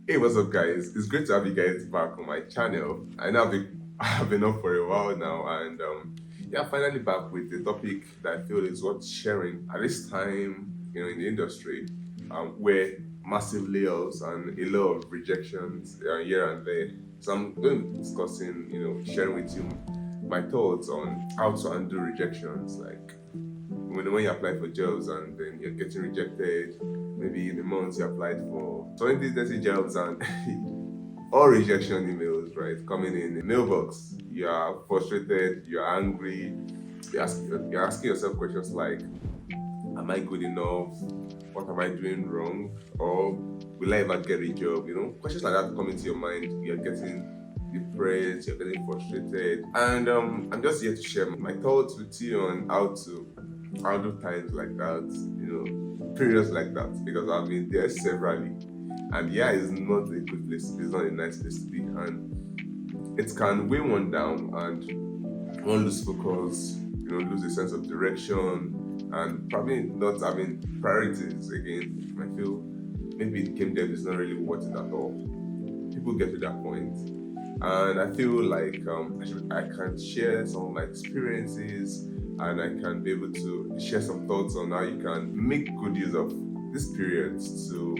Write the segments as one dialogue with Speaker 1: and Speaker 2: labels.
Speaker 1: Hey, what's up, guys? It's great to have you guys back on my channel. I know I've been up for a while now, and yeah, finally back with the topic that I feel is worth sharing at this time, in the industry, where massive layoffs and a lot of rejections here and there. So I'm going to be discussing, sharing with you my thoughts on how to undo rejections, like when you apply for jobs and then you're getting rejected, maybe in the months you applied for 20, 30 jobs and all rejection emails, right, coming in the mailbox. You are frustrated, you're angry, you're asking yourself questions like, am I good enough? What am I doing wrong? Or will I ever get a job? Questions like that come into your mind. You're getting depressed, you're getting frustrated. And I'm just here to share my thoughts with you on how to handle times like that, periods like that, because I've been there severally. And yeah, it's not a good place, it's not a nice place to be. And it can weigh one down and one lose focus, lose a sense of direction, and probably not having priorities again. I feel maybe game dev is not really worth it at all. People get to that point, and I feel like I can share some of my experiences, and I can be able to share some thoughts on how you can make good use of this period to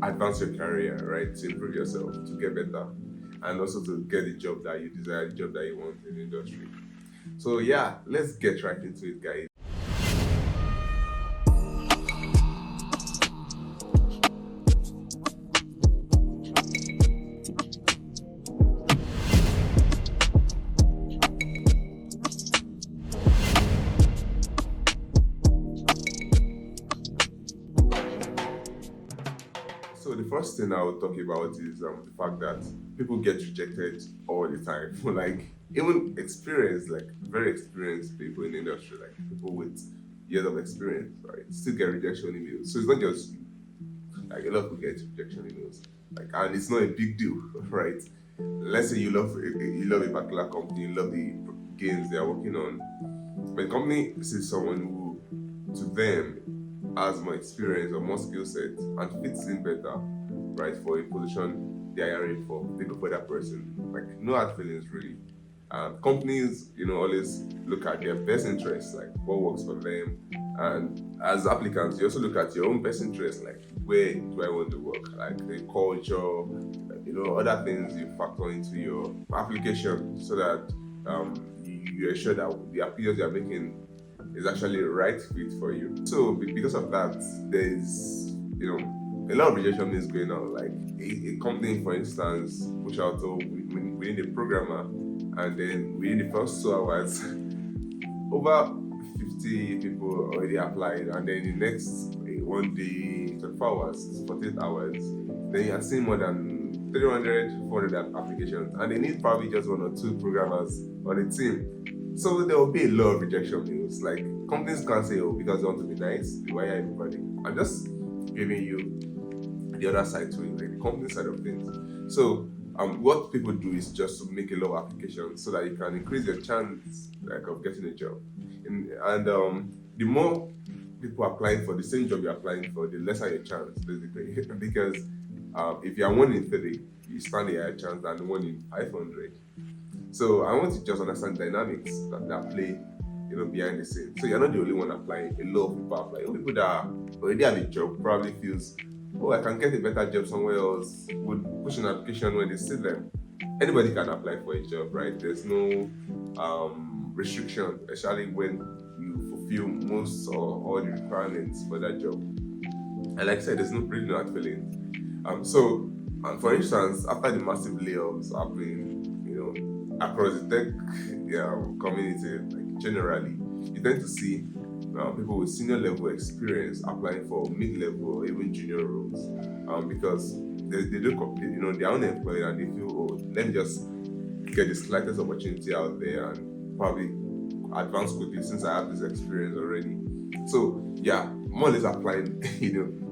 Speaker 1: advance your career, right? To improve yourself, to get better, and also to get the job that you desire, the job that you want in the industry. So yeah, let's get right into it, guys. So the first thing I will talk about is the fact that people get rejected all the time. Like even experienced, like very experienced people in the industry, like people with years of experience, right, still get rejection emails. So it's not just you. Like a lot of people get rejection emails, like, and it's not a big deal, right? Let's say you love a particular company, you love the games they are working on, but the company sees someone who, to them, has more experience or more skill set and fits in better, right, for a position they are hiring for. They go for that person. Like no hard feelings really. Companies, always look at their best interests, like what works for them. And as applicants, you also look at your own best interests, like where do I want to work, like the culture, other things you factor into your application so that you ensure that the appeals you're making is actually the right fit for you. So because of that, there's a lot of rejection is going on. Like a company, for instance, push out we need a programmer, and then within the first 2 hours, over 50 people already applied, and then the next one day, 24 hours, 48 hours, then you are seeing more than 300, 400 applications, and they need probably just one or two programmers on the team. So there will be a lot of rejection news. Like companies can't say, oh, because they want to be nice, they wire everybody. I'm just giving you the other side to it, like the company side of things. So what people do is just to make a lot of applications so that you can increase your chance like of getting a job. And the more people applying for the same job you're applying for, the lesser your chance, basically. Because if you're 1 in 3, you stand a higher chance than 1 in 500. So I want to just understand dynamics that play, behind the scenes. So you're not the only one applying. A lot of people apply. Even people that already have a job probably feels, oh, I can get a better job somewhere else. Would push an application when they see them. Anybody can apply for a job, right? There's no restriction, especially when you fulfill most or all the requirements for that job. And like I said, there's no really no hard feelings. For instance, after the massive layoffs happening, across the tech community, like generally, you tend to see people with senior level experience applying for mid level or even junior roles, because they look up, they're unemployed and they feel, oh, let me just get the slightest opportunity out there and probably advance quickly since I have this experience already. So yeah, more or less applying,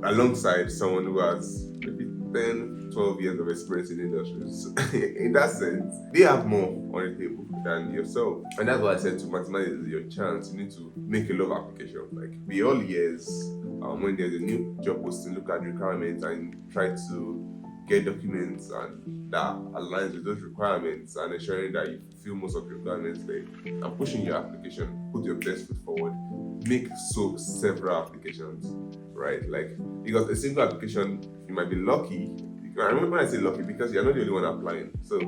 Speaker 1: alongside someone who has maybe 10, 12 years of experience in the industry. So, in that sense, they have more on the table than yourself. And that's why I said to maximize your chance, you need to make a lot of applications. Like be all ears when there's a new job posting, look at the requirements and try to get documents and that aligns with those requirements and ensuring that you fulfill most of the requirements there and pushing your application, put your best foot forward, make so several applications, right? Like because a single application, you might be lucky. I remember when I say lucky because you're not the only one applying. So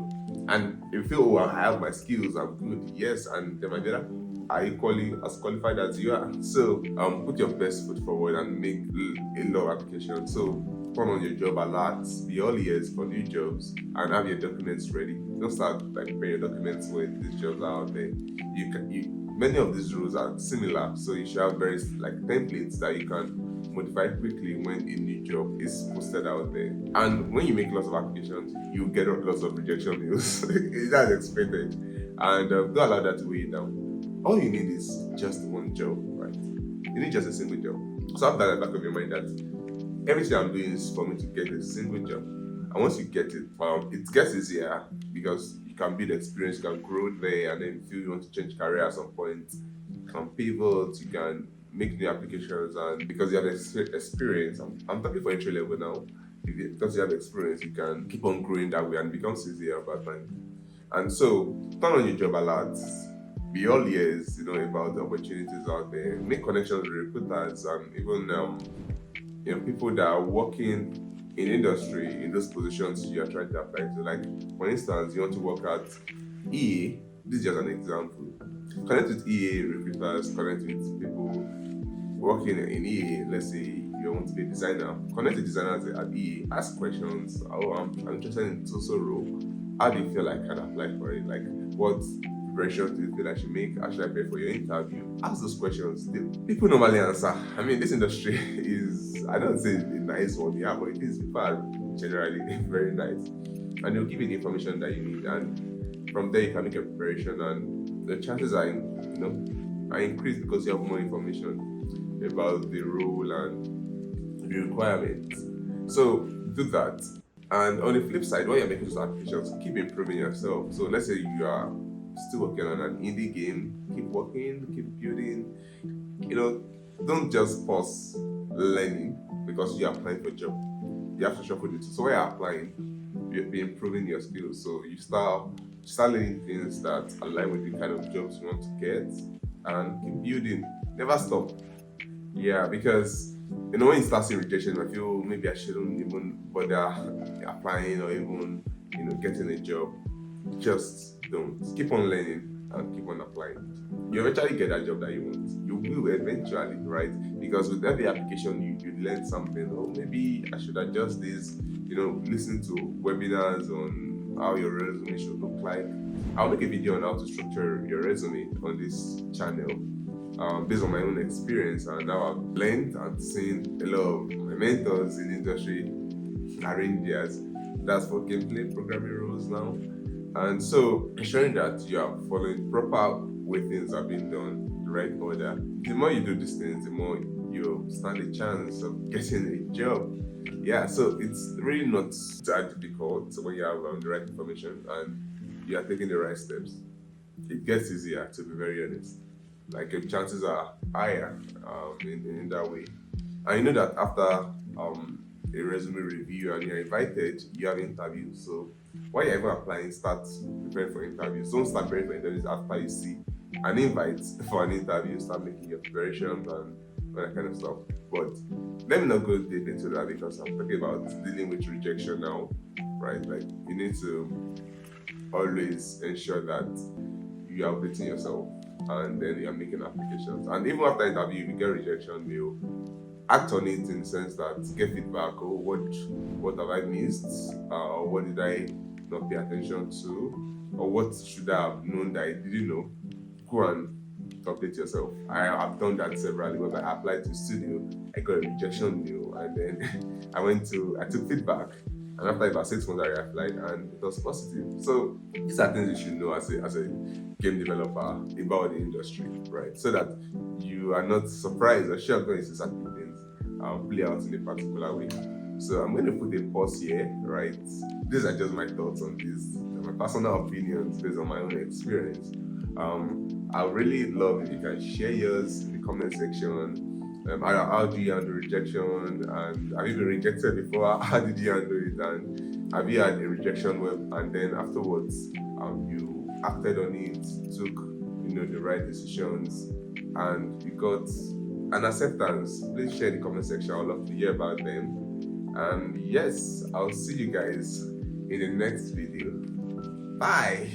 Speaker 1: and if you feel, oh, I have my skills, I'm good, yes, and there might be other people who are equally as qualified as you are. So put your best foot forward and make a lot of applications. So turn on your job alerts, be all ears for new jobs, and have your documents ready. Don't start like preparing your documents when these jobs are out there. Many of these rules are similar, so you should have very like templates that you can modify quickly when a new job is posted out there. And when you make lots of applications, you get lots of rejection mails. That's expected, and don't allow that to weigh you down. All you need is just one job, right? You need just a single job. So have that at the back of your mind that everything I'm doing is for me to get a single job. And once you get it gets easier because you can build experience, you can grow there, and then if you want to change career at some point, you can pivot, you can make new applications, and because you have experience, I'm talking for entry level now. Because you have experience, you can keep on growing that way and it becomes easier over time. And so, turn on your job alerts. Be all ears, about the opportunities out there. Make connections with recruiters and even people that are working in industry in those positions you are trying to apply to. Like, for instance, you want to work at EA. This is just an example. Connect with EA recruiters, connect with people working in EA. Let's say you want to be a designer. Connect with designers at EA. Ask questions. Oh, I'm interested in so role. How do you feel like I can apply for it? Like, what preparations do you feel I should make? How should I prepare for your interview? Ask those questions. People normally answer. I mean, this industry is, I don't say a nice one, yeah, but it is. People are generally very nice. And they'll give you the information that you need. And from there, you can make a preparation. And the chances are, are increased because you have more information about the role and the requirements. So do that. And on the flip side, while you're making those applications, keep improving yourself. So let's say you are still working on an indie game, keep working, keep building. Don't just pause learning because you're applying for a job. You have to shuffle it. So while you're applying, you'll be improving your skills. So you start learning things that align with the kind of jobs you want to get and keep building. Never stop. Yeah, because when you start seeing rejection, I feel maybe I shouldn't even bother applying or even getting a job. Just don't. Keep on learning and keep on applying. You eventually get that job that you want. You will eventually, right? Because with every application, you learn something. Oh, maybe I should adjust this. Listen to webinars on how your resume should look like. I'll make a video on how to structure your resume on this channel. Based on my own experience and how I've learned and seen a lot of my mentors in the industry arrange theirs. That's for gameplay programming roles now. And so ensuring that you are following proper way things are being done, the right order. The more you do these things, the more you stand a chance of getting a job. Yeah, so it's really not that difficult when you have the right information and you are taking the right steps. It gets easier, to be very honest. Like your chances are higher in that way. And you know that after a resume review and you're invited, you have interviews. So while you're even applying, start preparing for interviews. Don't start preparing for interviews after you see an invite for an interview. Start making your preparations and all that kind of stuff. But let me not go deep into that because I'm talking about dealing with rejection now, right? Like you need to always ensure that you are updating yourself and then you're making applications. And even after interview, if you get rejection mail, act on it in the sense that get feedback. Oh, what have I missed? Or what did I not pay attention to? Or what should I have known that I didn't know? Go and update yourself. I have done that severally. When I applied to studio, I got a rejection mail, and then I took feedback. And after about 6 months, I reapplied, and it was positive. So these are things you should know as a game developer about the industry, right? So that you are not surprised or shocked when you see certain things play out in a particular way. So I'm going to put a pause here, right? These are just my thoughts on this, my personal opinions based on my own experience. I really love if you can share yours in the comment section. how do you handle rejection, and have you been rejected before? How did you handle it? And have you had a rejection where, and then afterwards you acted on it, took the right decisions, and you got an acceptance? Please share in the comment section. I'd love to hear about them. And yes, I'll see you guys in the next video. Bye.